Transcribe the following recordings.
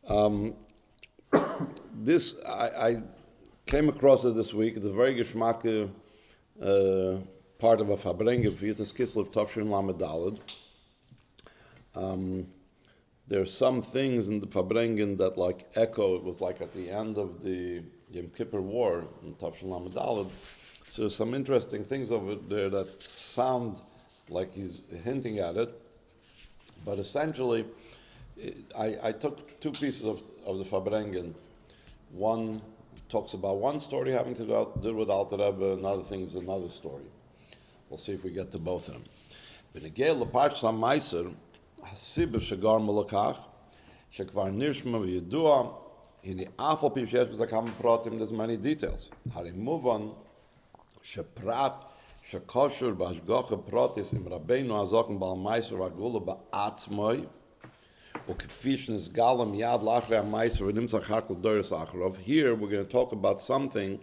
Um, this I came across it this week. It's a very geschmack part of a Fabrengen for you to Kessel of Tafshin Lamed. There's some things in the Fabrengen that like echo. It was like at the end of the Yom Kippur War in Tafshin Lamed. So there's some interesting things over there that sound like he's hinting at it, but essentially, I took two pieces of the Fabrengen. One talks about one story having to do with Alter Rebbe, another thing is another story. We'll see if we get to both of them. B'negei l'parshas ha'maiser, hasiba shegar melokach, shekvar nirshma v'yidua, hini afal pi sheyesh b'zakam pratim, there's many details. Hari muvan, sheprat, shekosher b'ashgacha pratis im rabbeinu hazoken ba'al maiser v'agula ba'atzmoi, here we're going to talk about something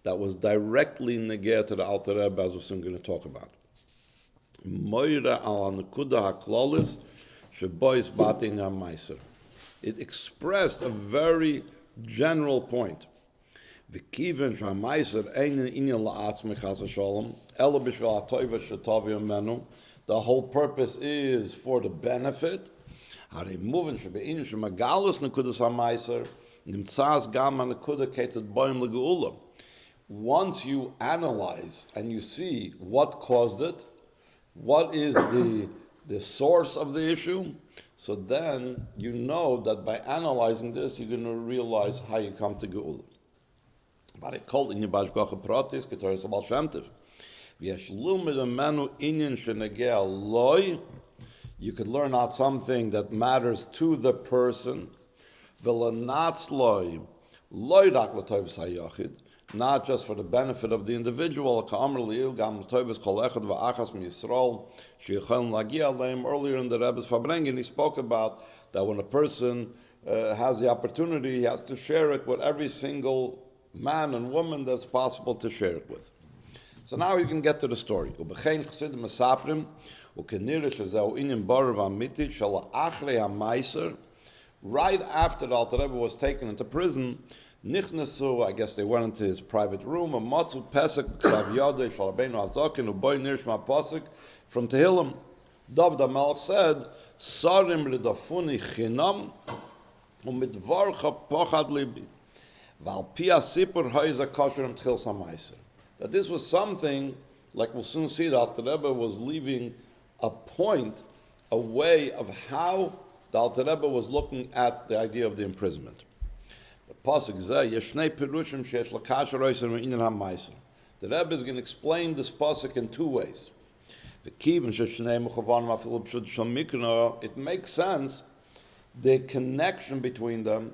that was directly negated to the Alter Rebbe, as we're soon going to talk about. It expressed a very general point. The whole purpose is for the benefit. Once you analyze and you see what caused it, what is the source of the issue, so then you know that by analyzing this, you're going to realize how you come to Geula. But it called in your Bashgacha Pratis, Keteris Abal Shem Tov. You could learn out something that matters to the person, not just for the benefit of the individual. Earlier in the Rebbe's Fabrengen, he spoke about that when a person has the opportunity, he has to share it with every single man and woman that's possible to share it with. So now you can get to the story. Right after the Alter Rebbe was taken into prison, I guess they went into his private room, from Tehillim. David HaMelech said, Sרים רדפוני Chinam, ומדברך פחד ליבי, ועל פי הסיפור היה קושר עם תחילת המעשר. That this was something, like we'll soon see, that Alter Rebbe was leaving a point, a way of how the Alter Rebbe was looking at the idea of the imprisonment. The pasuk zeh yeshnei pirushim sheyesh l'kasher oiser me'inyan ha'maiser. The Rebbe is going to explain this pasuk in two ways. It makes sense, the connection between them,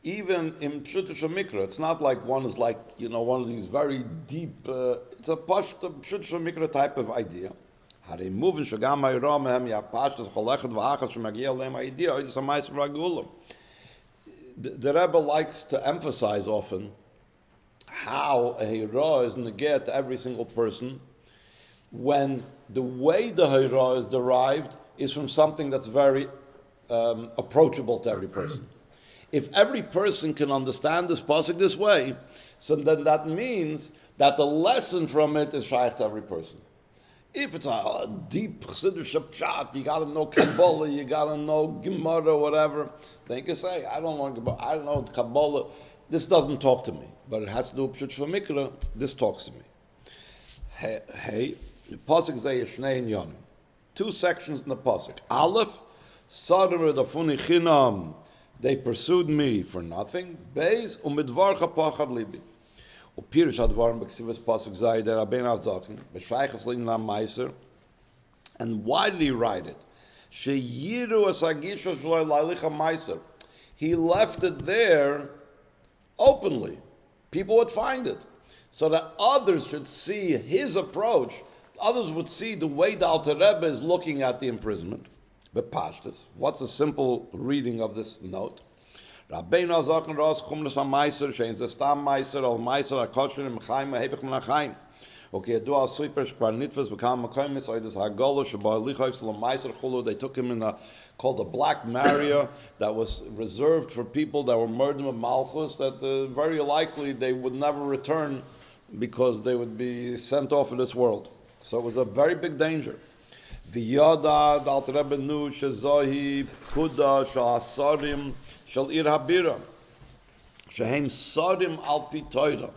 even in Pshuta Mikra. It's not like one is like, one of these very deep, it's a Pshuta Mikra type of idea. The Rebbe likes to emphasize often how a Hira is negate to every single person, when the way the Hira is derived is from something that's very approachable to every person. If every person can understand this pasuk this way, so then that means that the lesson from it is shaykh to every person. If it's a deep Chassidish pshat, you got to know Kabbalah, you got to know Gemara, whatever, then you can say, I don't know Kabbalah, this doesn't talk to me. But it has to do with Pshat Mikra, this talks to me. Hey, the pasuk zeh Yeshnei and Yonim. Two sections in the pasuk. Aleph, Sרים r'dafuni Chinam, they pursued me for nothing. Beis umidvarcha pachad libi. Upirish advarim b'ksivas pasuk zay der Rabbeinu Hazaken b'shaychas l'inyan meiser. And why did he write it? Sheyiru asagisha shloy la'ilicha meiser. He left it there openly. People would find it, so that others should see his approach. Others would see the way the Alter Rebbe is looking at the imprisonment. Bepashtus. What's the simple reading of this note? Rabbeinu Hazaken ras chumras ha-meiser shein ze stam meiser al meiser ha-kosher im chaim ha-hebech min ha-chaim Okay, they took him in a called the Black Maria that was reserved for people that were murdered of Malchus, that very likely they would never return because they would be sent off in this world. So it was a very big danger. V'yada, the Alter Rebbe knew, shezohi pkuda sha'asarim shal ir habira, shehem sarim al pi Torah.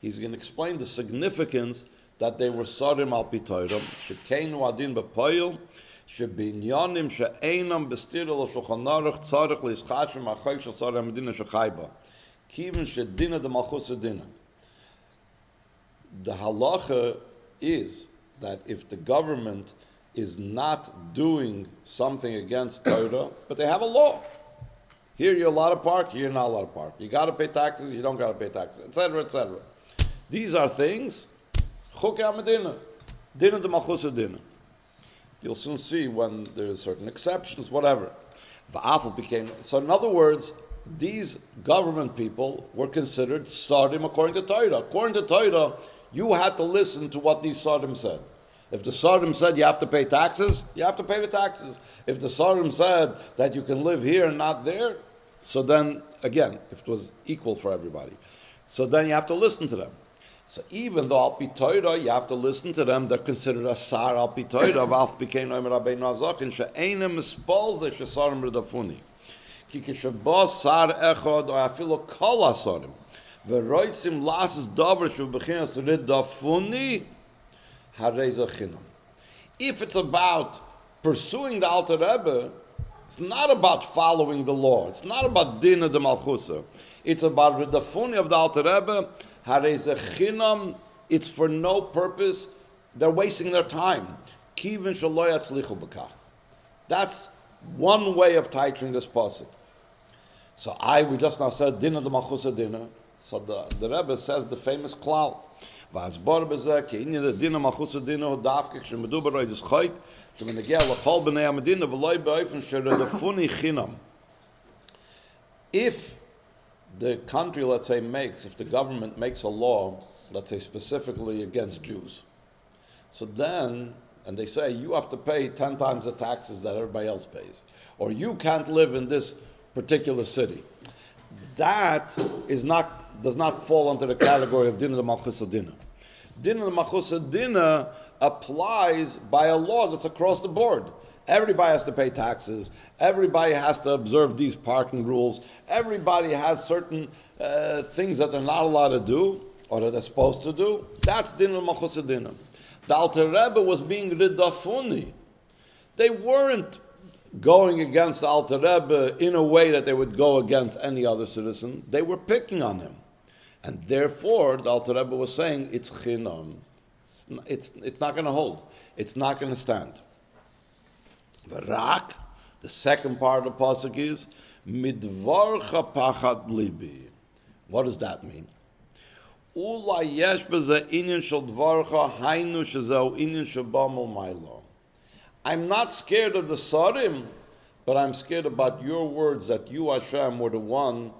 He's going to explain the significance that they were sarim al pi Torah. Shekeinu adin b'poil, shebinyanim she'einam bestirel shulchan aruch tzarich leischachim achayk shel sarim medina shechayba. Kivin shedina de malchus dina. The halacha is that if the government is not doing something against Torah, but they have a law. Here you're allowed to park, here you're not allowed to park. You got to pay taxes, you don't got to pay taxes, etc., etc. These are things, chukei ha-medina, dina de malchus dina. You'll soon see when there's certain exceptions, whatever. So in other words, these government people were considered sarim according to Torah. According to Torah, you had to listen to what these sarim said. If the sarim said you have to pay taxes, you have to pay the taxes. If the sarim said that you can live here and not there, so then, again, if it was equal for everybody, so then you have to listen to them. So even though al pi Torah, you have to listen to them, they're considered a sar al pi Torah. V'alf b'kein omer Rabbeinu Hazaken she'einem mispol ze shesarim Rדפוני. Ki k'sheba sar echad or afilo kol hasarim v'roitzim lasses davar shu b'chinas Rדפוני harei ze Chinam. If it's about pursuing the Alter Rebbe, it's not about following the law. It's not about dina de malchusa. It's about Rדפוני of the Alter Rebbe. Harei ze Chinam. It's for no purpose. They're wasting their time. Kivin shelo yatzlichu b'kach. That's one way of titling this pasuk. So we just now said dina de malchusa dina. So the Rebbe says the famous klal. V'asbar b'zeh k'inyan de dina malchusa dina hu davke k'shemedu b'roi des chayk shemenegea l'chol b'nei ha-medina v'loi b'oifen she'Rדפוני Chinam. If the country, let's say, if the government makes a law, let's say specifically against Jews, so then, and they say you have to pay 10 times the taxes that everybody else pays, or you can't live in this particular city, that does not fall under the category of dina de malchus dina. Dina de malchus dina applies by a law that's across the board. Everybody has to pay taxes. Everybody has to observe these parking rules. Everybody has certain things that they're not allowed to do or that they're supposed to do. That's dina de malchus dina. The Alter Rebbe was being Rדפוני. They weren't going against the Alter Rebbe in a way that they would go against any other citizen. They were picking on him. And therefore, the Alter Rebbe was saying, it's Chinam. It's not going to hold. It's not going to stand. V'rak, the second part of the pasuk is, midvarcha pachad libi. What does that mean? Ula yesh b'zeh inyan shel dvarcha hainu shezeu inyan shebamol ma'ilo. I'm not scared of the sarim, but I'm scared about your words that you, Hashem, were the one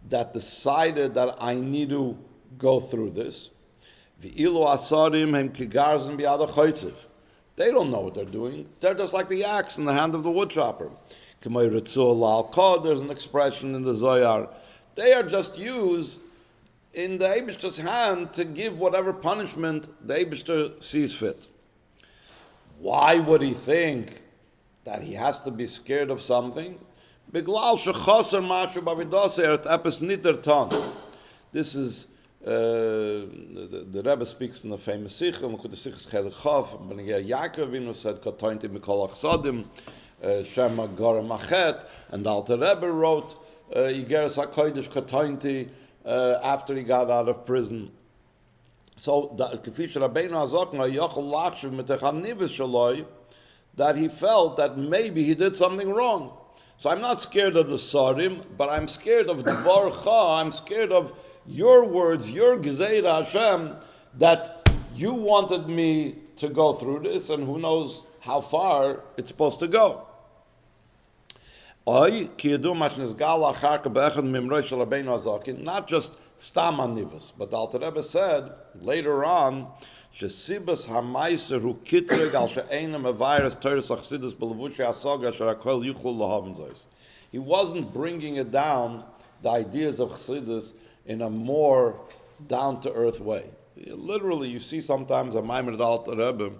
that decided that I need to go through this. V'ilu asarim hem kigarzim b'yad ha'chaytziv. They don't know what they're doing. They're just like the axe in the hand of the woodchopper. There's an expression in the Zohar. They are just used in the Eibishter's hand to give whatever punishment the Eibishter sees fit. Why would he think that he has to be scared of something? This is the Rebbe speaks in the famous Sikha, the Sikh's Chelik Chav, Ben Yaakov Avinu said, Katointi Mikol Achsadim, Shema Gora Machet, and the Alter Rebbe wrote, Yigeres HaKodesh Katointi, after he got out of prison. So, that he felt that maybe he did something wrong. So I'm not scared of the Sarim, but I'm scared of Dvarcha, I'm scared of your words, your Gzeira Hashem, that you wanted me to go through this, and who knows how far it's supposed to go. Not just Stam Anivus, but the Alter Rebbe said later on, Shesibas hamaiser hu kitreg al she'enem avert teres achsidus belevushi asaga asher hakol yuchlu lahavin zois. He wasn't bringing it down, the ideas of Chassidus, in a more down-to-earth way. Literally, you see sometimes a Maimer of the Alter Rebbe,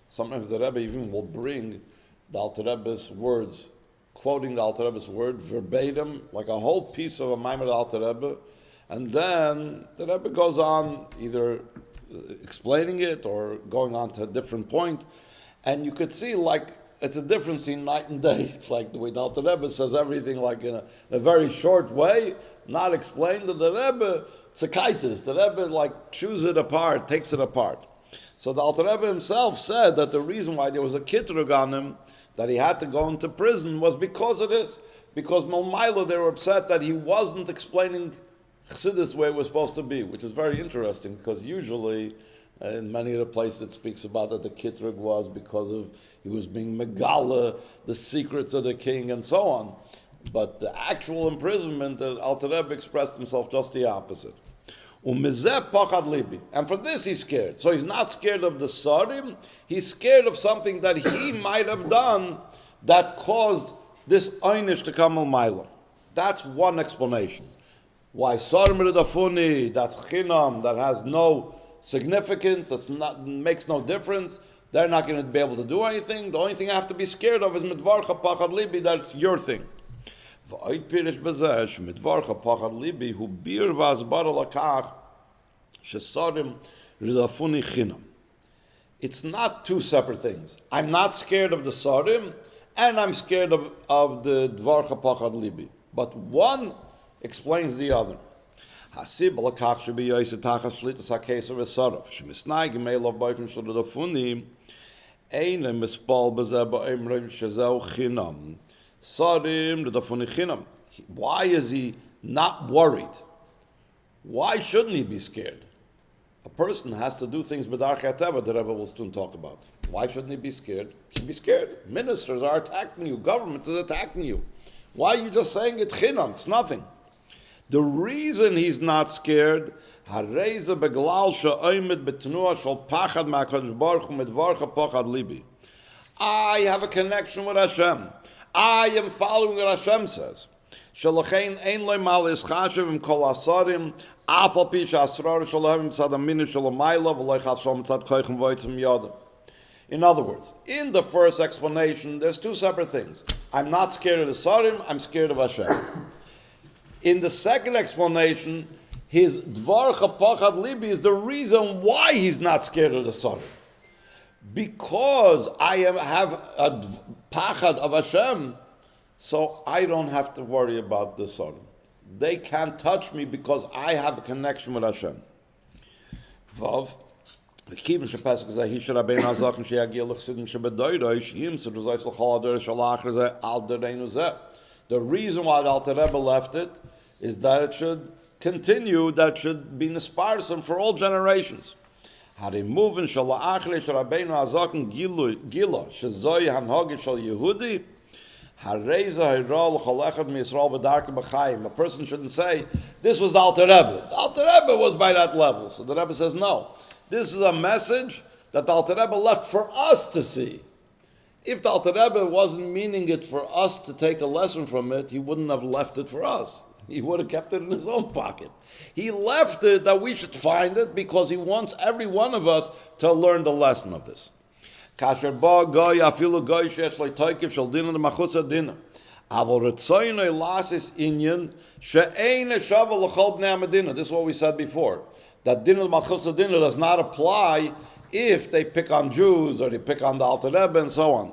sometimes the Rebbe even will bring the Alter Rebbe's words, quoting the Alter Rebbe's word verbatim, like a whole piece of a Maimer of the Alter Rebbe, and then the Rebbe goes on either explaining it or going on to a different point, and you could see like it's a difference in night and day. It's like the way the Alter Rebbe says everything like in a very short way, not explained to the Rebbe. It's a kaitis. The Rebbe like chews it apart, takes it apart. So the Alter Rebbe himself said that the reason why there was a kitrug on him, that he had to go into prison, was because of this. Because Milmaila, they were upset that he wasn't explaining Chassidus the way it was supposed to be, which is very interesting, because usually in many of the places it speaks about that the kitrug was because of he was being megala, the secrets of the king, and so on. But the actual imprisonment, the Alter Rebbe expressed himself just the opposite. And for this he's scared. So he's not scared of the Sarim, he's scared of something that he might have done that caused this einish to come al-Mailam. That's one explanation. Why Sarim Rדפוני, that's Chinam, that has no significance, makes no difference. They're not going to be able to do anything. The only thing I have to be scared of is מדברך פחד ליבי, that's your thing. ועוד פירש בזה, שמדברך פחד ליבי, הוא ביר והסבר לקח, שסרים רדפוני חינם. It's not two separate things. I'm not scared of the Sarim, and I'm scared of the דברך פחד ליבי. But one explains the other. הסיבה לכך שביועסת תחת שליטת הקיסר וסרף, שמסנאי גמילוב באופן של רדפוני, אין הם מספול בזה באמרים שזהו חינם. Sarim Rדפוני Chinam. Why is he not worried? Why shouldn't he be scared? A person has to do things b'darchei hateva, the Rebbe will soon talk about. Why shouldn't he be scared? He should be scared. Ministers are attacking you. Governments is attacking you. Why are you just saying it chinam? It's nothing. The reason he's not scared, hareze beglal she'omed betnua shel pachad ma'akadosh baruch hu medvarcha pachad libi. I have a connection with Hashem. I am following what Hashem says. Shalachein ein loy mal is chashiv im kol asarim, afal pi she'asrar shalahem tzad aminu shalamayla v'loy chashom tzad koichem voitzim yodem. In other words, in the first explanation, there's two separate things. I'm not scared of the Sarim, I'm scared of Hashem. In the second explanation, his dvar chapachad libi is the reason why he's not scared of the Sarim. Because I have a pachad of Hashem, so I don't have to worry about the Sarim. They can't touch me because I have a connection with Hashem. Vav, the kivin shepesach is he should have been azaken sheyagiel l'chsidim shebedoyrosh him so d'zayis l'chol ador shalach zeh al dereinu zeh. The reason why the Alter Rebbe left it is that it should continue, that it should be nisparsum for all generations. Harimuven shalachre shrabeinu azaken gila shezoi hanhoge shal Yehudi hareza hiral cholechad miYisrael b'darke b'chaim. A person shouldn't say this was the Alter Rebbe. The Alter Rebbe was by that level. So the Rebbe says no. This is a message that the Alter Rebbe left for us to see. If the Alter Rebbe wasn't meaning it for us to take a lesson from it, he wouldn't have left it for us. He would have kept it in his own pocket. He left it that we should find it because he wants every one of us to learn the lesson of this. Kasher ba goy afilu goy shesh leitoikiv shel dina de machutza dina. Avol retzoyno elasis inyan she'ein eshavel l'chol bnei Medina. This is what we said before. That dina de machutza dina does not apply if they pick on Jews or they pick on the Alter Rebbe and so on.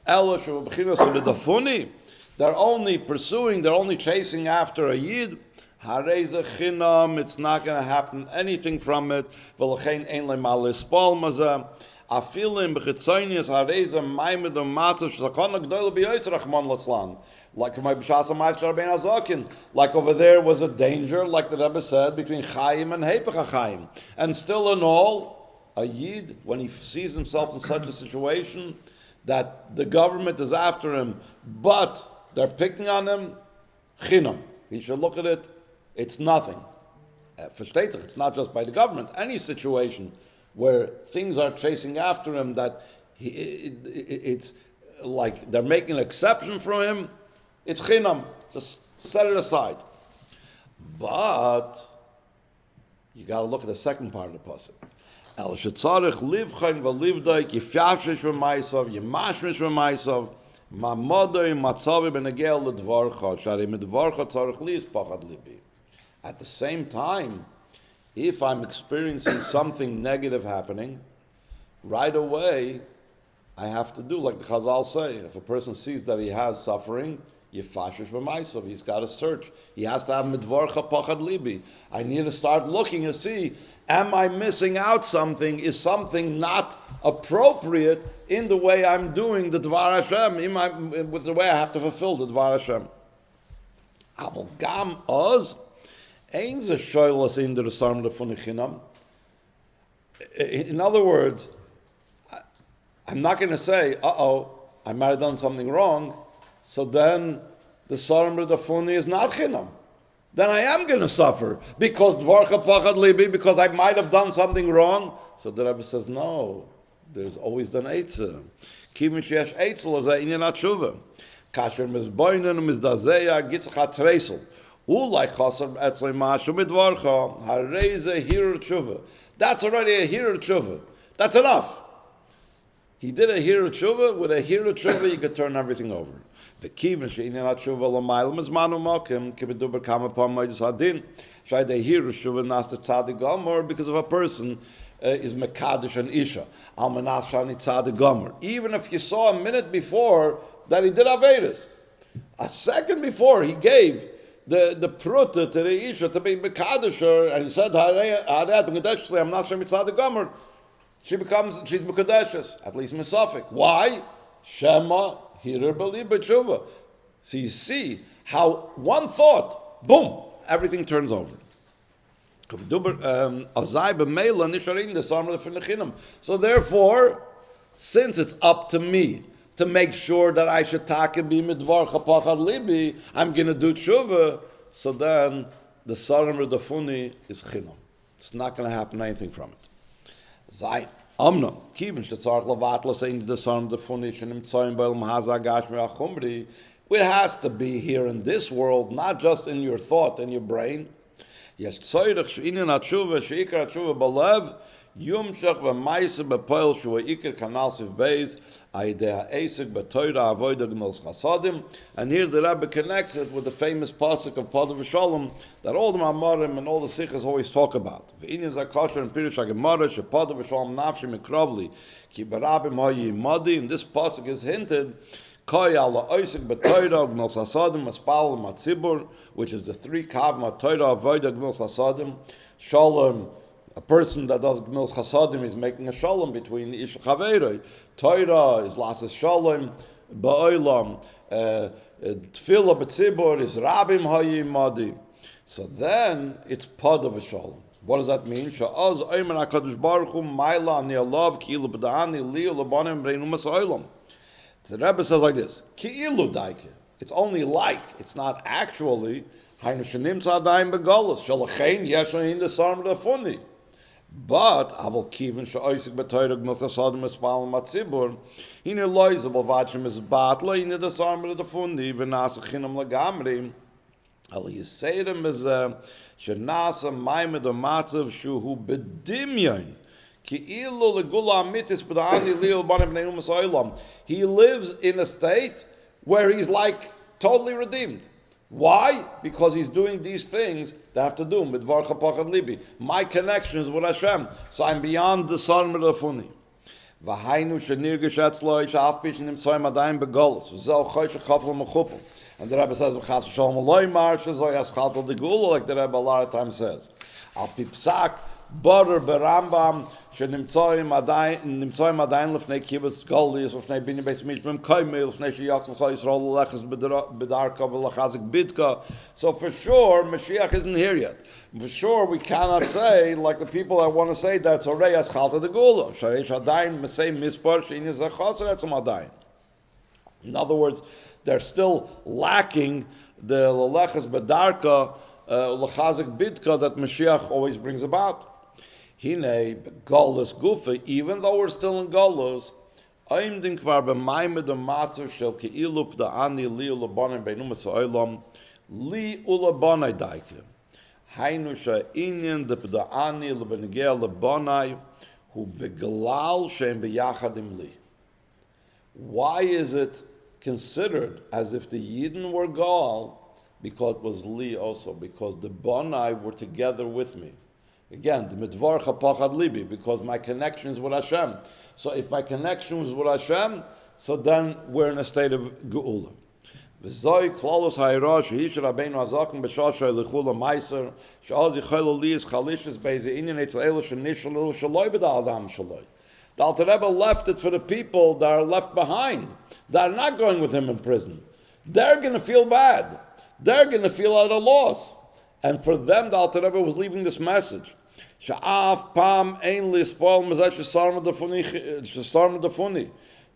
Elo she'ubchinas Rדפוני. They're only pursuing, they're only chasing after a Yid. Hareze chinam, it's not going to happen anything from it. V'lechein ein le'mal lispol mazeh. Afilim b'chitzonius hareze maimed u'matzah sh'zakona g'doyle b'yoyz rachman l'tzlan. Like my b'shasa ma'aser Rabbein Azakin. Like over there was a danger, like the Rebbe said, between Chaim and Hepech HaChaim. And still in all, a Yid, when he sees himself in such a situation, that the government is after him, but they're picking on him, chinam. He should look at it, it's nothing. Versteht sich, it's not just by the government. Any situation where things are chasing after him, that it's like they're making an exception from him, it's Chinam. Just set it aside. But you got to look at the second part of the pasuk. El shetzarich livchain v'livdaik yifyavshish v'maisav yimashrish v'maisav ma'modoi matzavi b'negel l'dvarcha shari midvarcha tzarich lis pachad libi. At the same time, if I'm experiencing something negative happening, right away I have to do like the Chazal say. If a person sees that he has suffering, Yefashish b'maisav, he's got to search. He has to have midvarcha pachad libi. I need to start looking and see, am I missing out something? Is something not appropriate in the way I'm doing the Dvar Hashem, with the way I have to fulfill the Dvar Hashem? Aval gam oz, ein ze shoylas in der sarm lefun chinam. In other words, I'm not going to say, I might have done something wrong, so then the Sarim R'dafuni is not Chinam. Then I am going to suffer because Dvarcha Pachad Libi, because I might have done something wrong. So the Rebbe says, no, there's always done Eitzah. Kivin sheyesh Eitzel is inyan atshuva. Kasher mizboinen umizdazeya gitzach hatreisel. Ulai chaser etzlei mashu midvarcha hareze hirur tshuva. That's already a hirur tshuva. That's enough. He did a hirur tshuva. With a hirur tshuva, you could turn everything over. The kivin she'inyan atshuva l'maylam is manu mokim kibeduber kam upon ma'idus hadin. Shai de hirur tshuva nas the tzadik gomer, because of a person is mekadosh and isha. Al manas shani tzadik gomer. Even if you saw a minute before that he did averis, a second before he gave the pruta to the isha to be mekadosh, and he said haret mekadosh I'm not shani tzadik gomer. She's mekadeshes, at least misafik. Why? Shema hirer b'li b'tshuva. So you see how one thought, boom, everything turns over. So therefore, since it's up to me to make sure that I should be midvarcha pachad libi, I'm going to do tshuva. So then the Sarim R'dafuni is Chinam. It's not going to happen anything from it. Zayin. Amna. Kivin shetzarch lavatla saying the Sarim R'dafuni shenim tzoyim b'el mahazagash me'achumri. It has to be here in this world, not just in your thought and your brain. Yes, tzoyrich she'inyan atshuva she'ikar atshuva b'lev yumshach v'maisa b'poil shua ikar kanal siv beis aidea esik b'toira avodah g'mils chasadim. And here the Rebbe connects it with the famous pasuk of Pada v'shalom that all the Ma'amarim and all the Sikhs always talk about. V'inyan zakasher and Pirush HaGemara she'Pada v'shalom nafshi mikrovli ki barabim hayi imadi. And this pasuk is hinted which is the three kav matoira avodah gmils hasadim. Shalom, a person that does gmils hasadim is making a shalom between the ish chaveroi. Torah is lasses shalom ba'olam. Tefillah b'tzibur is rabim hayimadi. So then it's pod of a shalom. What does that mean? Sha'az oymer hakadosh baruch hu ma'ila ani alav ki ilu b'da'ani li ulabanim breinu mas'olam. The Rebbe says like this: Ki'ilu daike. It's only like, it's not actually. Hainu shenimtza adayim begolus shalachein yeshayin the Sarim R'dafuni. But avol kivin she'oisik b'toyreg milchasadim espalim matzibur hine loizabel v'achim is batla hine the Sarim R'dafuni v'nasa chinam lagamri al yiseirim is shenasa maimed u'matzav shuhu bedimyon. He lives in a state where he's like totally redeemed. Why? Because he's doing these things that have to do with Dvarcha Pachad Libi. My connection is with Hashem, so I'm beyond the Sarim R'dafuni. And the Rebbe says, like the Rebbe a lot of times says, Al Pipsak, Borer Berambam, שנמצאים עדיין לפני קיבוץ גולדיס לפני ביני בית מישמם קיימל לפני שיעקב כל ישראל לחס בדרכה ולחזק בדכה. So for sure Mashiach isn't here yet. For sure we cannot say like the people that want to say that's already as chalta de gula שיש עדיין מסי מספר שהנה זה חסר עצם עדיין. In other words, they're still lacking the lechas bedarka lechazek bidka that Mashiach always brings about. Hine Golus Gufa, even though we're still in Golus, I'm din kvar b'maymed the matzav shel keilup the ani li ulabanai beinumas ha'olam li ulabanai daike. Hainu she'inyan the ani lebenegel lebanai hu beglal she'em beyachadim li. Why is it considered as if the Yidden were Gal? Because it was li also, because the Banai were together with me. Again, the midvarech hapachad libi, because my connection is with Hashem. So if my connection is with Hashem, so then we're in a state of geula. V'zoi klalos ha'ira shehish rabbeinu hazaken b'shasha elichula meiser she'al zichayla li is chalishes beize inyan etzel elu shenishal shaloi b'da adam shaloi. The Alter Rebbe left it for the people that are left behind, that are not going with him in prison. They're going to feel bad. They're going to feel at a loss. And for them, the Alter Rebbe was leaving this message. Sha'af pam ein li spoil mezay shesarma defuni.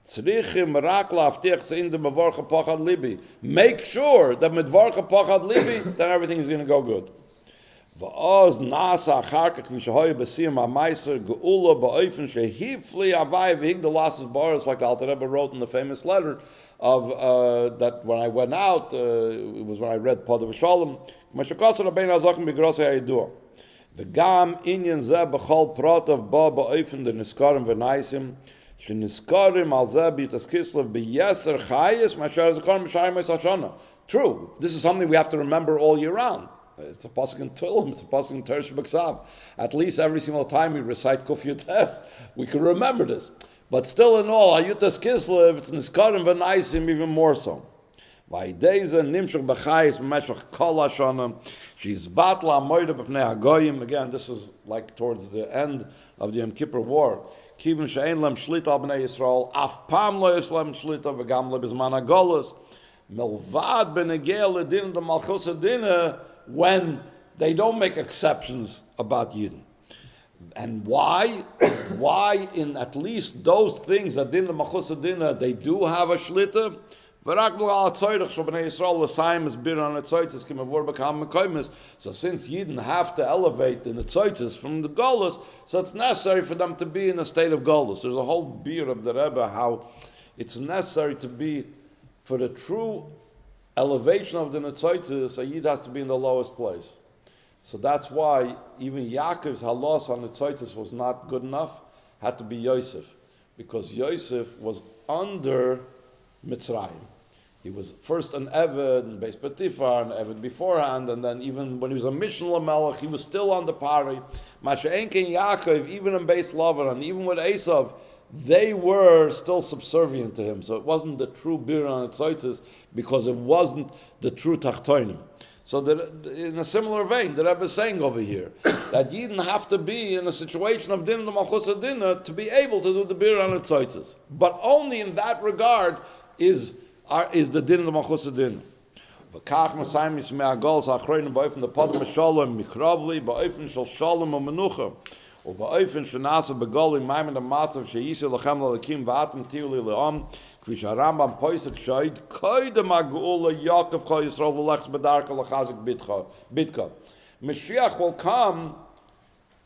Tzrichim rak la'aftich se'in de mevorcha pachad libi. Make sure that mevorcha pachad libi, then everything is going to go good. V'oz nasa acharka kvi shehoy b'siyam ha'maiser geula ba'oifen shehifli avai v'hig the lasses baris, like the Alter Rebbe wrote in the famous letter of that when I went out, it was when I read Pada V'Shalom, Mashakasar Rabbeinu Hazaken b'grosei ha'yidua. V'gam inyan zeh b'chol protav ba ba'oifen the niskarim v'naisim sheniskarim al zeh b'yitas kislev b'yeser chayis mashar zikarim b'shayim ha'shana. True, this is something we have to remember all year round. It's a pasuk in Tehillim, it's a pasuk in Teresh B'Ksav. At least every single time we recite Kuf Yutes, we can remember this. But still in all, Ayutas Kislev, it's Niskarim V'Naisim even more so. V'ideza nimshach b'chayis b'meshach kol hashana, she's batla moida b'pnei hagoyim. Again, this is like towards the end of the Yom Kippur War. Kivin she'ein lem shlita al b'nei Yisrael, af pam lo yislam shlita v'gam le b'zman hagolus, milvad b'negel l'din the malchus adina, when they don't make exceptions about Yidden. And why? Why in at least those things that din the machus adina they do have a shlita? So since Yidden have to elevate the netzoitzes from the golus, so it's necessary for them to be in a state of golus. There's a whole beer of the Rebbe how it's necessary to be for the true elevation of the netzoitzes, a Yid has to be in the lowest place. So that's why even Yaakov's halos on netzoitzes was not good enough, had to be Yosef, because Yosef was under Mitzrayim. He was first an avert, and Beis Potiphar, and avert beforehand, and then even when he was a Mishnah Lamelech, he was still on the pari. Masha'en ken Yaakov, even in Beis Lavan, and even with Esav, they were still subservient to him. So it wasn't the true bir on its because it wasn't the true tachtonim. So in a similar vein, the Rebbe is saying over here that you didn't have to be in a situation of din the malchus dinner to be able to do the bir on its but only in that regard is the din the malchus dinner. V'kach masayim yismei agol sa'achroinim ba'ofen the padam shalom mikravli ba'ofen shel shalom u'menucha. ובאופן שנעשה בגול עם מים המצב שישראל לכם ללקים ואתם תהיו לי לעם כפי שהרמב"ם פוסק שייד קודם הגאולה יעקב כל ישראל ללכס בדרכה לחזק ביתך. Mashiach will come.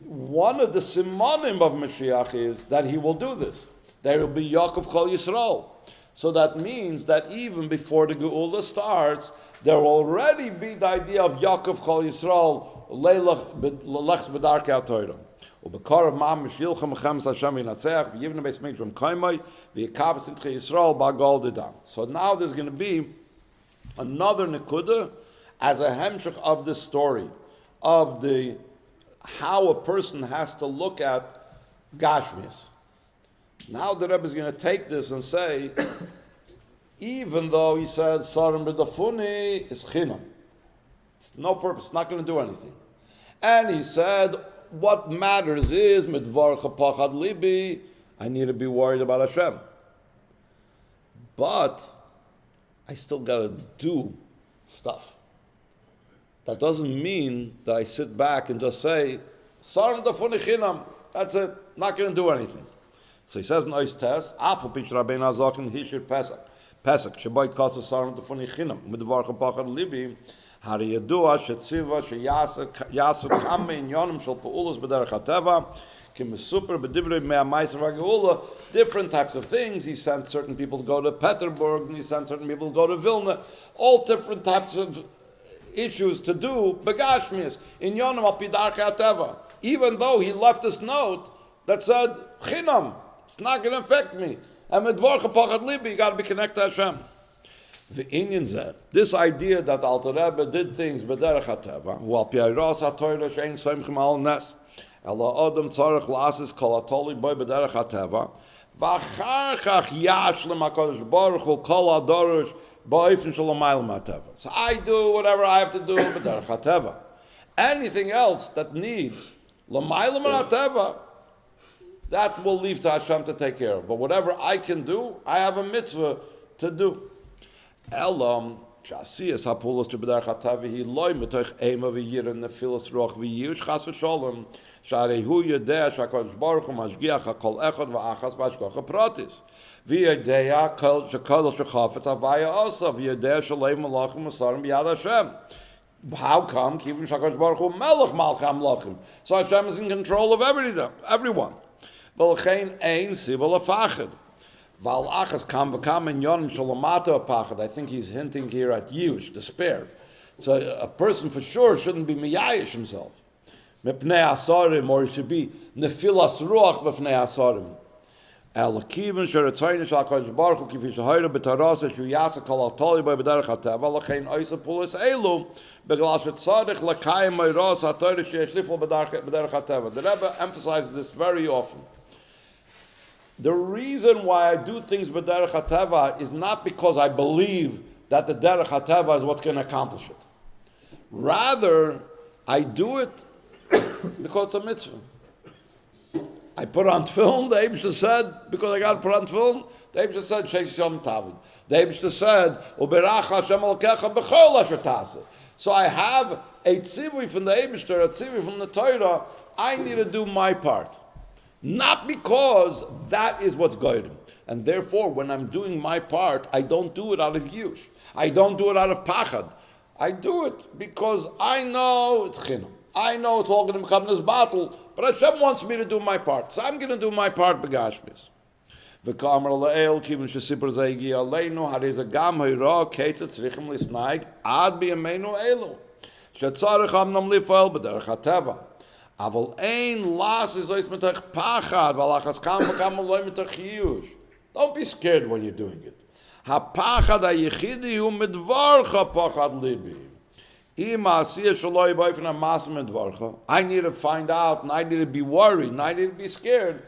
One of the simonim of Mashiach is that he will do this. There will be Yaakov Kol Yisrael. So that means that even before the Geula starts, there will already be the idea of Yaakov Kol Yisrael lelechs b'darkei HaTorah. ובקרב מעם משילכם מחמס השם ינצח ויבנה בית מקדש במקיימוי ויקבץ את ישראל בגול דדן. So now there's going to be another nekuda as a hemshech of this story of the how a person has to look at Gashmias. Now the Rebbe is going to take this and say, even though he said Sarim Rafuni is Chinam, it's no purpose, it's not going to do anything. And he said, what matters is midvarech pachad libi. I need to be worried about Hashem, but I still got to do stuff. That doesn't mean that I sit back and just say Sarim Rafuni Chinam. That's it. Not going to do anything. So he says in Ois Tes, Afal Pitch Rabbeinu Hazaken Hishir Pesach Sheboy Kasa Sarim Rafuni Chinam midvarech pachad libi. הרי ידוע שציווה שיעשו כמה עניונים של פעולת בדרך הטבע, כמסופר בדברי מהמייסר והגאולה, different types of things. He sent certain people to go to Petersburg, and he sent certain people to go to Vilna, all different types of issues to do, begashmias, inyonim al pidarkei hateva. Even though he left this note that said, Chinam, it's not going to affect me. And medvorcha pachad libi, you got to be connected to Hashem. The Indian said, this idea that Alter Rebbe did things b'derech hateva, hu al pi ha'ros ha'torah she'ein soimchim al nes, ela adam tzarech la'asis kol ha'toli boi b'derech hateva, v'achar kach yashlem HaKadosh Baruch Hu kol ha'dorosh ba'ofen shel ha'maylam hateva. So I do whatever I have to do b'derech hateva. Anything else that needs l'maylam hateva, that will leave to Hashem to take care of. But whatever I can do, I have a mitzvah to do. Elam, Shasiyas Hapulos to B'derech HaTeva, he loy metoich ema v'yira nefilas roch v'yiush chas v'sholem, sharehu yedea shakadosh baruch hu mashgiach hakol echad v'achas b'ashkocha pratis. V'yedea shakol shachafetz havaya osa, v'yedea shalev malachim masarim b'yad Hashem. How come? Kivin shakadosh baruch hu melech malcham lachim. So Hashem is in control of everyone. V'lechein ein siva lefachad. I think he's hinting here at yush, despair. So a person for sure shouldn't be miyayish himself. Mipnei asarim, or he should be nefilas ruach b'fnei asarim. El kivin sheretzayin shal HaKadosh Baruch Hu kifi shehoyre b'tarasa shu yasa kol hatoli b'y b'derech hateva l'chein oisa pulis elu b'g'al shetzarich l'kayim meiros ha'torah sheyeshlifol b'derech hateva. The Rebbe emphasizes this very often. The reason why I do things with derech hateva is not because I believe that the derech hateva is what's going to accomplish it. Rather, I do it because it's a mitzvah. I put on tefillin, the Eibishter said, because I got to put on tefillin, the Eibishter said, Sheish Yom Tavid. The Eibishter said, Uberach Hashem Elokecha b'chol asher taseh. So I have a tzivui from the Eibishter, a tzivui from the Torah. I need to do my part. Not because that is what's guiding. And therefore, when I'm doing my part, I don't do it out of yush. I don't do it out of pachad. I do it because I know it's chinam. I know it's all going to become this battle, but Hashem wants me to do my part. So I'm going to do my part begashmis. V'kamar la'el kivin shesipur zeigi aleinu hareza gam ha'ira ketzet tzrichim lisnaig ad b'yameinu elu. Shetzarech amnam lifel b'derech hateva. Aval ein las is ois metoch pachad v'alachas kam v'kam loy metoch yush. Don't be scared when you're doing it. Ha-pachad ha-yichidi hu medvarcha pachad libi. I need to find out, and I need to be worried, and I need to be scared.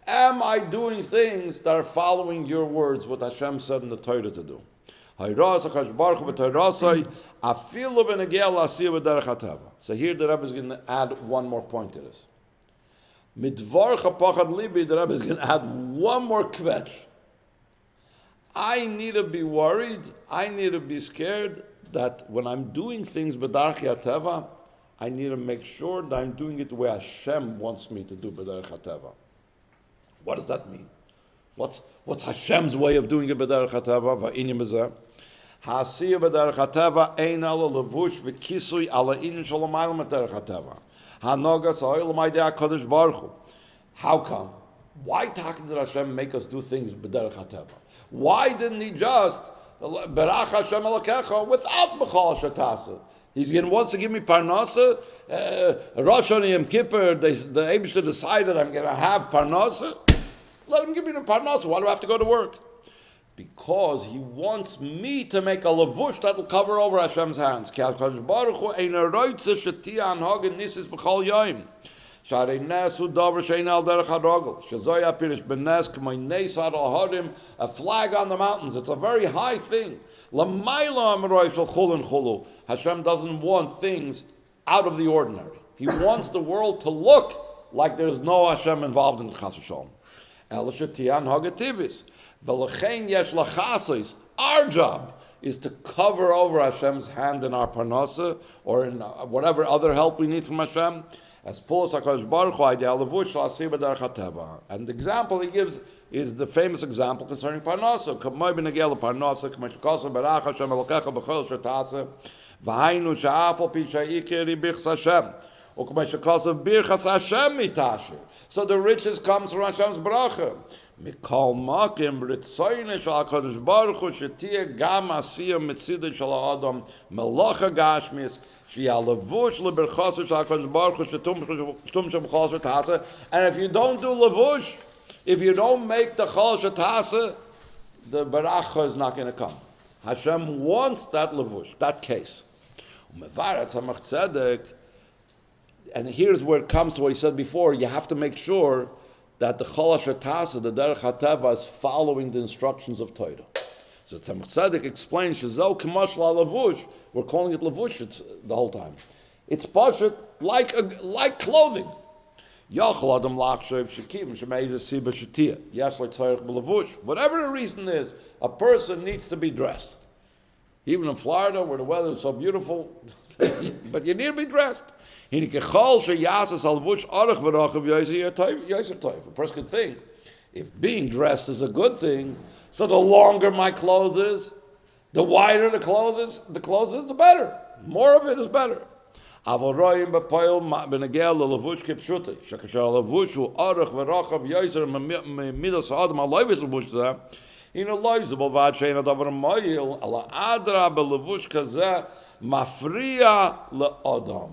Am I doing things that are following your words, what Hashem said in the Torah to do? So here the Rebbe is going to add one more point to this. Midvarcha pachad libi, the Rebbe is going to add one more kvetch. I need to be worried, I need to be scared that when I'm doing things b'darkei hateva, I need to make sure that I'm doing it the way Hashem wants me to do b'darkei hateva. What does that mean? What's Hashem's way of doing it b'darkei hateva? Va'inyan b'zeh. Ha'asiyah b'darkei hateva ein ala levush v'kisui ala inyan shalamaylam b'darkei hateva. Ha'nogas ha'olam ha'idei HaKadosh Baruch Hu. How come? Why did Hashem make us do things b'darkei hateva? Why didn't He just Berach Hashem Elokecha without B'chol Asher Taseh? He's wants to give me Parnasa. Rosh Hashanah Yom Kippur, the Eibishter decided I'm going to have Parnasa. Let Him give me the Parnasa. Why do I have to go to work? Because He wants me to make a levush that will cover over Hashem's hands. Ki HaKadosh Baruch Hu ein roitze shetia anhagen nisis b'chol yoyim. Sharei nes hu davar shein al derech harogel. Shezoi apirish benes k'may nes har al-harim, a flag on the mountains. It's a very high thing. L'mayla amroi shel chulin chulu. Hashem doesn't want things out of the ordinary. He wants the world to look like there's no Hashem involved in the chas v'shalom. El shetian hagativis. V'lechein yesh lachasos. Our job is to cover over Hashem's hand in our parnasa or in whatever other help we need from Hashem. As Paul HaKadosh Baruch Hu ideal levush la'aseh b'derech hateva. And the example he gives is the famous example concerning parnasa. K'may b'negel parnasa, k'may shekasa berach Hashem elokecha b'chol asher taseh, V'hainu she'afal pi she'ikeri birchas Hashem. U'k'mei birchas Hashem mitasher. So the riches comes from Hashem's bracha. Mikol makim ritzoyne shel HaKadosh Baruch Hu shetiyeh gam asiyah mitzidei shel ha'adam melacha gashmis sheyeh levush leberchas shel HaKadosh Baruch Hu shetum sheb'chol shetasa. And if you don't do levush, if you don't make the chol shetasa, the beracha is not going to come. Hashem wants that levush, that case. And here's where it comes to what he said before. You have to make sure that the chol shetasa, the derech hateva, is following the instructions of Torah. So Tzemach Tzedek explains, Shezau k'mashal levush. We're calling it levush the whole time. It's pashut like clothing. Whatever the reason is, a person needs to be dressed. Even in Florida, where the weather is so beautiful, but you need to be dressed. A person could think, if being dressed is a good thing, so the longer my clothes is, the wider the clothes is, the better. More of it is better. אבל רואים בפועל בנגיע ללבוש כפשוטי, שכאשר הלבוש הוא אורך ורוחב יויסר ממידס האדם הלבוש לבוש זה, הנה לא זה בלבד שאין הדבר מועיל, אלא אדרבה בלבוש כזה מפריע לאדם.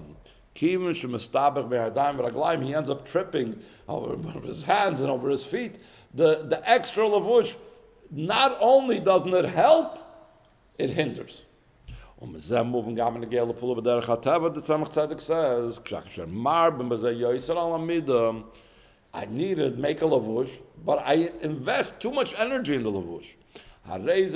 כיוון שמסתבך בידיים ורגליים, he ends up tripping over his hands and over his feet. The extra levush, not only doesn't it help, it hinders. Moving the Tzemach Tzedek says, I need to make a lavush, but I invest too much energy in the lavush. What's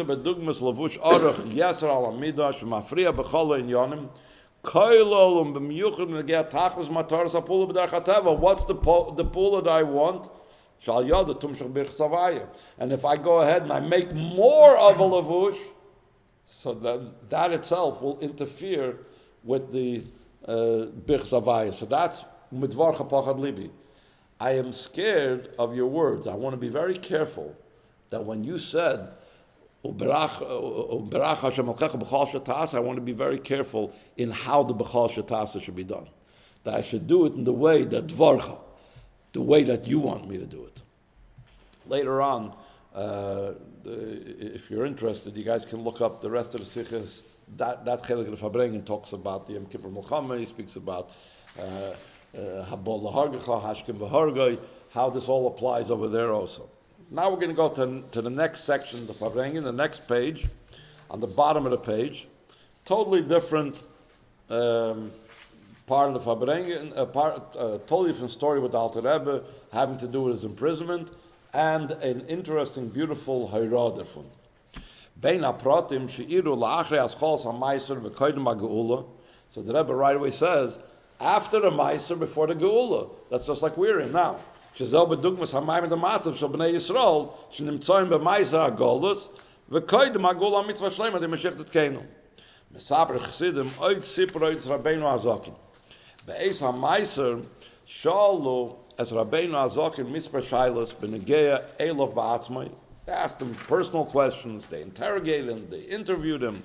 the pull that I want? And if I go ahead and I make more of a lavush, so that itself will interfere with the birch zavaya. So that's midvar chapachad libi. I am scared of your words. I want to be very careful that when you said uberach Hashem alkecha b'chal shetasa, I want to be very careful in how the b'chal shetasa should be done. That I should do it in the way that dvarcha, the way that you want me to do it. Later on, if you're interested, you guys can look up the rest of the sikhs. That chelik of Fabrengen talks about the Yom Kippur Milchama. He speaks about Habol Lahargecha, Hashkim V'Hargai, how this all applies over there also. Now we're going to go to the next section of the Fabrengen, the next page, on the bottom of the page. Totally different part of the Fabrengen, totally different story with Alter Rebbe, having to do with his imprisonment, and an interesting, beautiful hayrah derfun. Bein hapratim she'iru la'achrei aschos ha'maiser v'koydem ha'geula. So the Rebbe right away says, after the maiser, before the geula. That's just like we're in now. Shezel bedugmas ha'mayim d'matzav shel b'nei Yisrael shenimtzoyim b'maiser ha'golus v'koydem ha'geula ha'mitzvah shleima d'meshech tzedkeinu. Mesaber chesidim oid sipur oid Rabbeinu Hazakin. Be'ez ha'maiser shalu as Rabbeinu Hazakin Mispar Shailas Benegeya Elov Ba'atzmai. They asked him personal questions, they interrogated him, they interviewed him,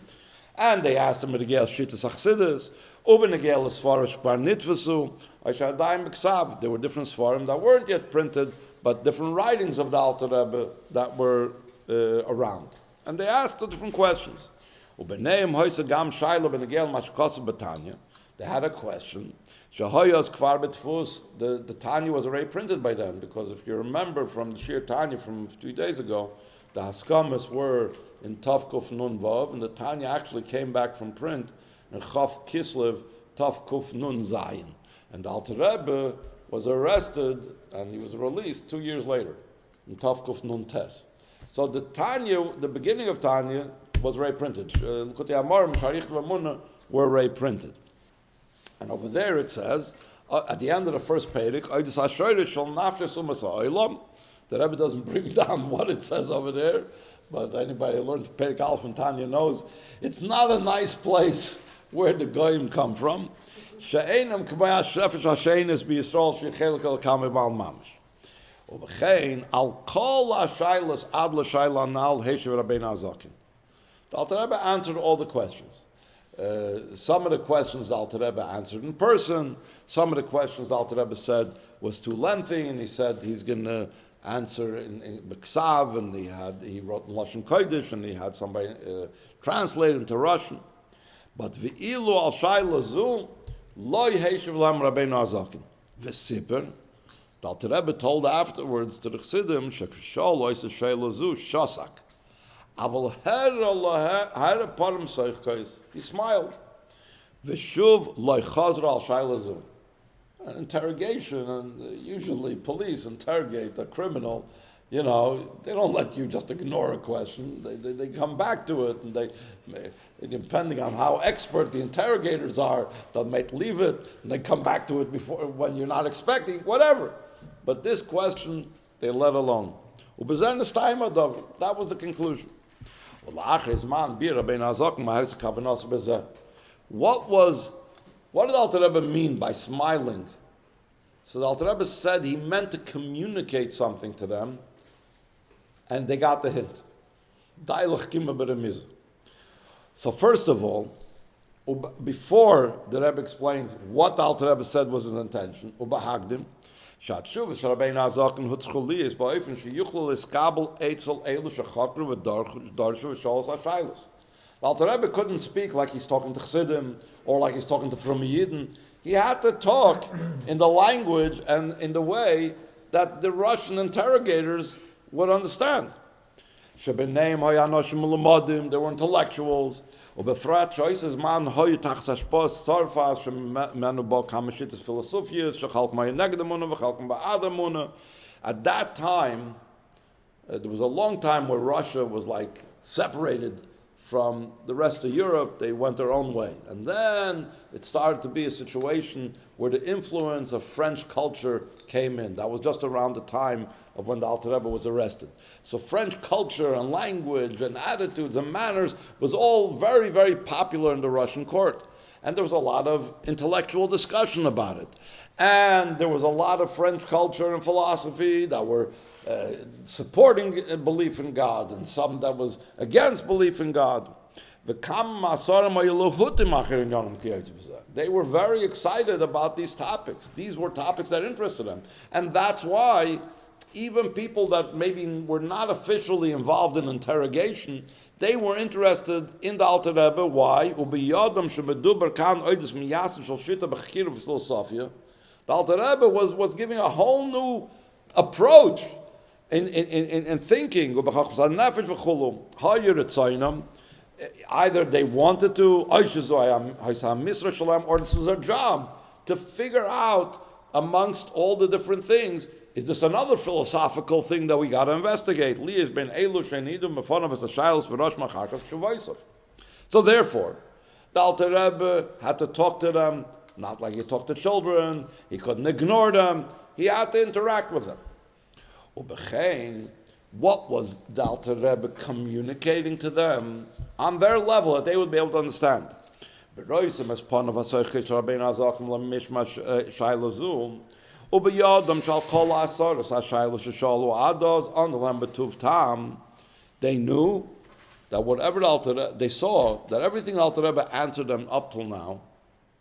and they asked him Benegeya Shittas Achsidus, Ubenegeya L'Sfarish Kvar Nitvasu, Aishadayim B'Ksav. There were different Sfarim that weren't yet printed, but different writings of the Alter Rebbe that were around. And they asked the different questions. Ubeneim Hoysa Gam Shaila Benegeya Mashkosav Betanya. They had a question. Shahoyas Kvar Betfus, the Tanya was already printed by then, because if you remember from the Shir Tanya from 2 days ago, the Haskamas were in Tav Kuf Nun Vav, and the Tanya actually came back from print in Chav Kislev Tav Kuf Nun Zayin. And the Alter Rebbe was arrested and he was released 2 years later in Tav Kuf Nun Tes. So the Tanya, the beginning of Tanya, was already printed. L'Kutei Amarim, Sharich V'Munah were already printed. And over there it says, at the end of the first Perek, the Rebbe doesn't bring down what it says over there, but anybody who learned Perek Aleph and Tanya knows it's not a nice place where the Goyim come from. The Alter Rebbe answered all the questions. some of the questions Alter Rebbe answered in person. Some of the questions Alter Rebbe said was too lengthy, and he said he's going to answer in Beksav, and he wrote in Lashon Kodesh, and he had somebody translate into Russian. But v'ilu al shayla zu lo yeshiv lam Rabbeinu Azakin v'siper. The Alter Rebbe told afterwards to the Chassidim shekshol lois shayla zu shasak. Aval her parim soichkos. He smiled. V'shuv lo chazra al shayla zu. An interrogation, and usually police interrogate a criminal, they don't let you just ignore a question. They come back to it, and depending on how expert the interrogators are, they might leave it, and they come back to it when you're not expecting, whatever. But this question, they let alone. That was the conclusion. What did Alter Rebbe mean by smiling? So the Alter Rebbe said he meant to communicate something to them, and they got the hint. So first of all, before the Rebbe explains what the Alter Rebbe said was his intention, the Alter Rebbe couldn't speak like he's talking to Chassidim or like he's talking to Fromi Yidden. He had to talk in the language and in the way that the Russian interrogators would understand. There were intellectuals. At that time, there was a long time where Russia was like separated from the rest of Europe. They went their own way. And then it started to be a situation where the influence of French culture came in. That was just around the time of when the Alter Rebbe was arrested. So French culture and language and attitudes and manners was all very, very popular in the Russian court. And there was a lot of intellectual discussion about it. And there was a lot of French culture and philosophy that were supporting belief in God, and some that was against belief in God. They were very excited about these topics. These were topics that interested them. And that's why even people that maybe were not officially involved in interrogation, they were interested in the Alter Rebbe. Why? The Alter Rebbe was giving a whole new approach in thinking. Either they wanted to, or this was their job, to figure out amongst all the different things, is this another philosophical thing that we got to investigate? So therefore, the Alter Rebbe had to talk to them, not like he talked to children. He couldn't ignore them. He had to interact with them. What was the Alter Rebbe communicating to them on their level that they would be able to understand? They knew that whatever they saw that everything the Alter Rebbe answered them up till now,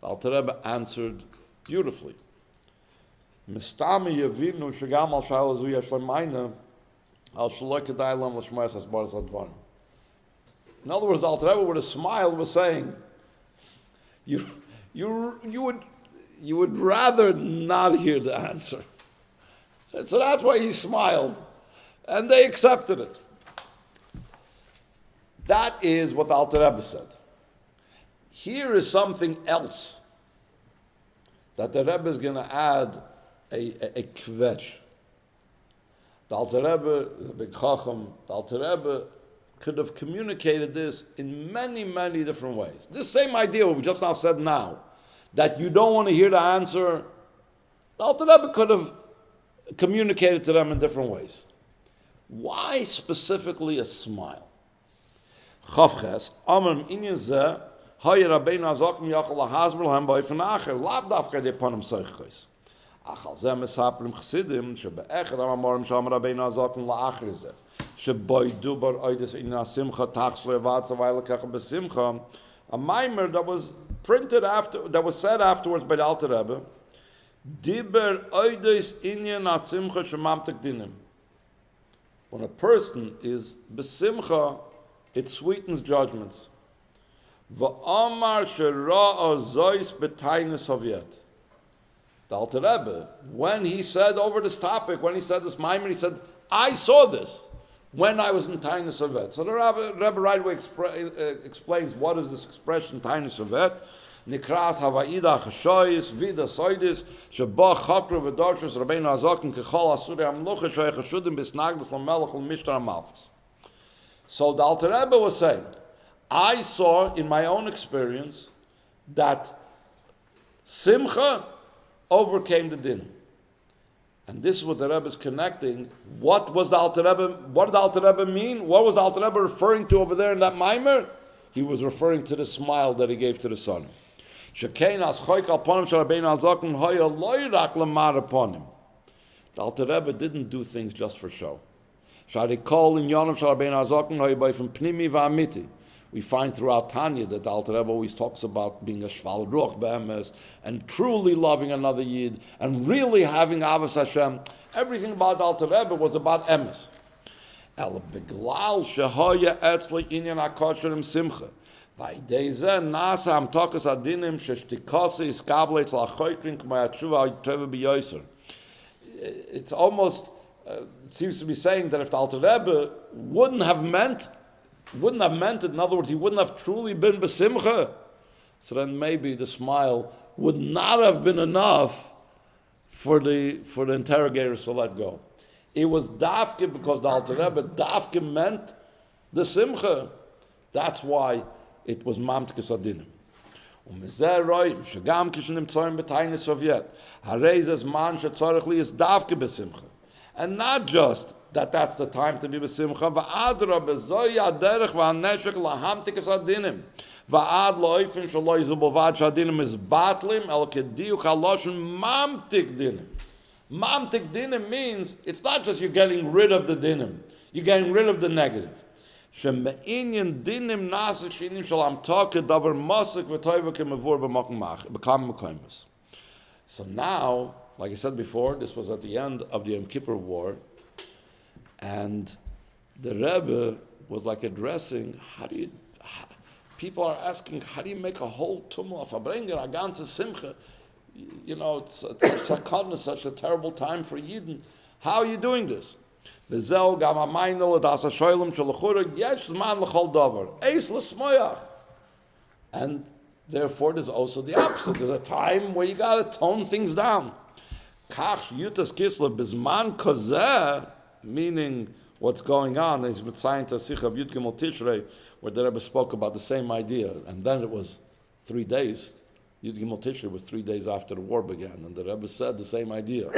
the Alter Rebbe answered beautifully. In other words, the Alter Rebbe with a smile was saying, you would rather not hear the answer. So that's why he smiled. And they accepted it. That is what the Alter Rebbe said. Here is something else that the Rebbe is going to add a kvetch. The Alter Rebbe is a big chacham. The Alter Rebbe could have communicated this in many, many different ways. This same idea what we just now said now, that you don't want to hear the answer, the Alter Rebbe could have communicated to them in different ways. Why specifically a smile? Chavches, Amram inyan zeh, Hay Rabbeinu Azakim Yachal Lahazber Lahem Ba'ofen Acher, Lav Dafka De Panim Seichos. Achal zeh mesaprim Chassidim, shebe'echad amamorim Sham Rabbeinu Azakim La'acher zeh, sheboi dubar oides in Simcha Tachs Le'avad Zavayla Kach Besimcha, a mimer that was printed after, that was said afterwards by the Alter Rebbe. Diber oides inyan asimcha shemamtek dinim. When a person is besimcha, it sweetens judgments. V'amar shera'a zois b'tainus avert. The Alter Rebbe, when he said over this topic, when he said this mimer, he said, I saw this when I was in tainus avert. So the Rebbe right away explains what is this expression tainus avert. Nikras havaida chashoyis vida soidis sheba chakru v'darshus Rabbeinu Hazaken kechol asuri amlucha shoy chashudim bisnagdas lamelech l'mishtar amalchus. So the Alter Rebbe was saying, I saw in my own experience that Simcha overcame the din. And this is what the Rebbe is connecting. What was the Alter Rebbe? What did the Alter Rebbe mean? What was the Alter Rebbe referring to over there in that mimer? He was referring to the smile that he gave to the son. The Alter Rebbe didn't do things just for show. We find throughout Tanya that the Alter Rebbe always talks about being a shval ruach be'emes and truly loving another yid and really having avos Hashem. Everything about the Alter Rebbe was about emes. El beglal shehoya etzli inyan hakosher im simcha. Vaydeizeh nasa am tokas adinim sheshtikase iskableitz lachoykrin k'may hatshuva ha'yitova b'yoser. It's almost, it seems to be saying that if the Alter Rebbe wouldn't have meant it, in other words, he wouldn't have truly been besimcha, so then maybe the smile would not have been enough for the interrogators to let go. It was dafke because the Alter Rebbe dafke meant the simcha. That's why it was mamtkes adinim. Umezeh roim shegam kishnim tzoyim b'tainis soviet hareizes man shetzorich li is dafke besimcha, and not just that's the time to be besimcha. Va'adra bezoy aderech va'aneshek lahamtikes adinim va'ad lo'ifin shelo yizubovad shadinim is batlim el kediyuk haloshin mamtik dinim. Mamtik dinim means it's not just you're getting rid of the dinim, you're getting rid of the negative. Sheme'inyan dinim nasa shinim shalam taka davar masik v'toiva kemavur b'makam mekaymus. So now, like I said before, this was at the end of the Yom Kippur War, and the Rebbe was like addressing, people are asking, how do you make a whole tumult, verbringen a ganze simcha? You know, it's such a terrible time for Yidden. How are you doing this? And therefore there's also the opposite. There's a time where you got to tone things down. Meaning what's going on is with scientists of Yud Gimel Tishrei, where the Rebbe spoke about the same idea, and then it was 3 days. Yud Gimel Tishrei was 3 days after the war began, and the Rebbe said the same idea.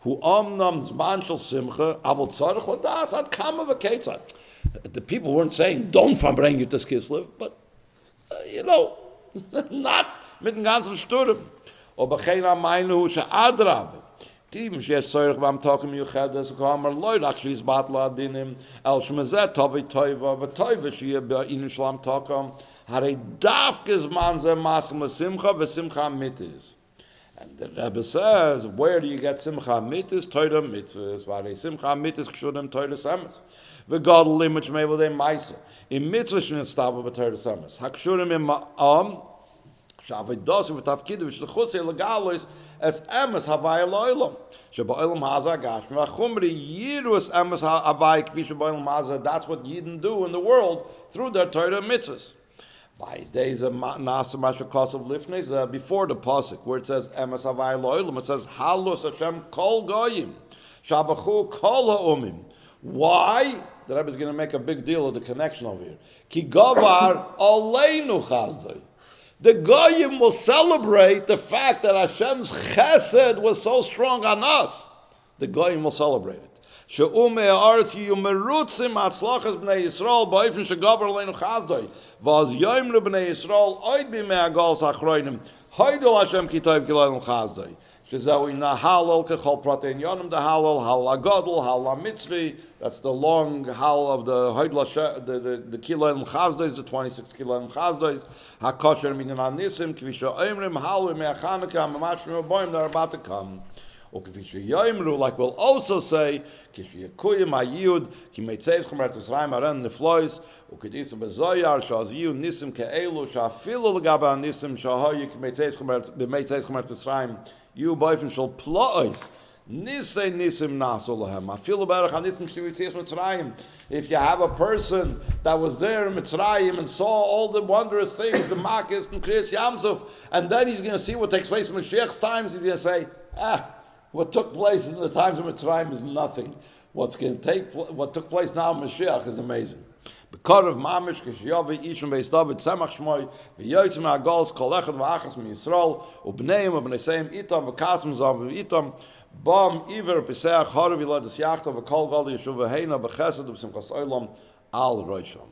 The people weren't saying don't verbring you to Kislev, but not mit dem ganzen Sturm. Aber keiner meinu she'adrab. Even she's sorry I'm talking to you this come Lord actually is batla dinim el shmezet tovi toiva v'toiva she be in shlam talkam hare davkes man ze masma simcha v'simcha mitis. And the Rebbe says, where do you get simcha mitis? Torah mitzvahs. Vare simcha mitis kshudim Torah samas. V'god limit shmevel de maisa. In mitzvah shin stava b'Torah samas. Hakshudim im Shavidos v'tafkidu v'shluchutz legalos as emes havai loilam. Sheba'olam haza gashmi v'chumri yirus emes havai kvi sheba'olam haza. That's what Yidden do in the world through their Torah mitzvahs. By days of Nasa Mashakos of Lifnes, before the pasuk where it says emes havai loilam, it says Halus Hashem kol goyim shabachu kol ha'umim. Why? The Rebbe is going to make a big deal of the connection over here. Ki gavar aleinu chazdoi. The Goyim will celebrate the fact that Hashem's chesed was so strong on us. The Goyim will celebrate it. She'ume ha'aretz yiyu merutzim atzlachas b'nei Yisrael ba'ifin she'gavar aleinu chazdoi. V'az yoimru b'nei Yisrael oid b'mei ha'gol sa'achroinim. Hoidol Hashem ki toiv ki lo'elim chazdoi. Shezawi nahalal kechol pratein yonim the halal hal agadol hal mitzri. That's the long hal of the the kiloim chazdos, the 26 kiloim chazdos. Hakosher minin anisim kvisha oimrim halu me'achanaka mamashrim aboim that are about to come. Or kvisha yoimru, like we'll also say, kvisha yakuyim ayud ki meitzeis chomer tzrayim aran neflois ukidisum bezoyar shaz yud nisim ke'elu shafilu legaba nisim shahoyu ki meitzeis chomer tzrayim. You boyfriend shall plois. Nisei nisim nasolahem. I feel about Mitzrayim. If you have a person that was there in Mitzrayim and saw all the wondrous things, the Makis and Kriyas Yamsuf, and then he's going to see what takes place in Mashiach's times, he's going to say, what took place in the times of Mitzrayim is nothing. What took place now in Mashiach is amazing. B'korav mamish k'shiyavi ishim beis David semach shmoi v'yoytzim ha'gols kol echad v'achas mi-Yisrael u'bneim u'bneiseim itam v'kasm zam v'itam bam iver peseach harav yilad es yachta v'kol gol yeshuv v'heina b'chesed u'b'simchas olam al roisham.